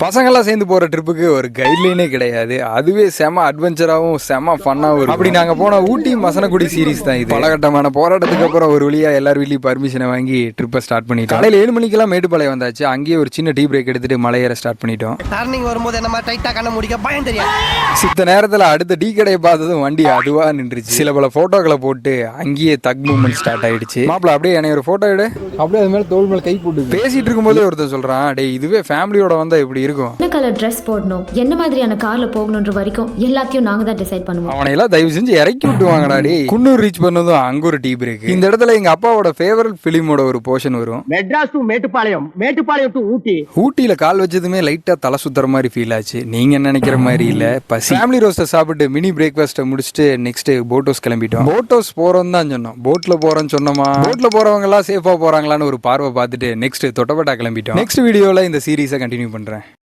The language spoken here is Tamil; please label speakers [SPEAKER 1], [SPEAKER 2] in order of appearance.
[SPEAKER 1] பசங்கள்லாம் சேர்ந்து போற ட்ரிப்புக்கு ஒரு கைட்லைனே கிடையாது. அதுவே செம அட்வென்ச்சராகவும் செம ஃபன்னாகவும் இருக்கும். அப்படி நாங்கள் போன ஊட்டி மசனக்குடி சீரிஸ் தான் இது. பலகட்டமான போராட்டத்துக்கு அப்புறம் ஒரு வழியா எல்லார் வீட்லையும் பர்மிஷனை வாங்கி ட்ரிப்பை ஸ்டார்ட் பண்ணிட்டோம். காலையில் 7 மணிக்கெல்லாம் மேட்டுப்பாளையம் வந்தாச்சு. அங்கேயே ஒரு சின்ன டீ பிரேக் எடுத்துட்டு மலையேற ஸ்டார்ட் பண்ணிட்டோம்.
[SPEAKER 2] டர்னிங் வரும்போது நம்ம டைட்டா கண்ண முடிக்க பயம் தெரியாது.
[SPEAKER 1] சித்த நேரத்தில் அடுத்த டீ கடையை பார்த்ததும் வண்டி அதுவா நின்றுச்சு. சில பல போட்டோக்களை போட்டு அங்கேயே தக் மூவ்மெண்ட் ஸ்டார்ட் ஆயிடுச்சு. மாப்பிள்ள அப்படியே என்னை ஒரு போட்டோ எடு.
[SPEAKER 3] அப்படியே அது மேல தோல் மேல கை போட்டு
[SPEAKER 1] பேசிட்டு இருக்கும்போதே ஒருத்தர் சொல்றான், டே இதுவே ஃபேமிலியோட வந்தா எப்படி இருக்கும்,
[SPEAKER 4] என்ன கலர் ட்ரெஸ் போடணும், என்ன மாதிரியான கார்ல போகணுன்ற வரைக்கும் எல்லாத்தையும் நாங்க தான் டிசைட் பண்ணுவோம்.
[SPEAKER 1] அவனை எல்லாம் தயவு செஞ்சு இறக்கி விட்டுவாங்கடா. டே குன்னூர் ரீச் பண்ணதும் அங்க ஒரு டீ பிரேக். இந்த இடத்துல எங்க அப்பாவோட ஃபேவரட் பிலிமோட ஒரு போர்ஷன் வரும்.
[SPEAKER 2] மெட்ராஸ் டு மேட்டுப்பாளையம், மேட்டுப்பாளையம் டு ஊட்டி.
[SPEAKER 1] ஊட்டியில கால் வச்சதுமே லைட்டா தலை சுத்துற மாதிரி ஃபீல் ஆச்சு. நீங்க நினைக்கிற மாதிரி இல்ல. பசி. ஃபேமிலி ரோஸ்டர் சாப்பிட்டு மினி பிரேக்ஃபாஸ்ட்டை முடிச்சுட்டு நெக்ஸ்ட் போட் ஹவுஸ் கிளம்பிட்டோம். போட் ஹவுஸ் போறோம் தான் சொன்னோம். போட்ல போறோம்னு சொன்னோமா? போட்ல போறவங்க எல்லாம் சேஃபா போறாங்களான்னு ஒரு பார்வை பார்த்துட்டு நெக்ஸ்ட் தொட்டபெட்டா கிளம்பிட்டோம். நெக்ஸ்ட் வீடியோல இந்த சீரீஸை கண்டினியூ பண்றேன்.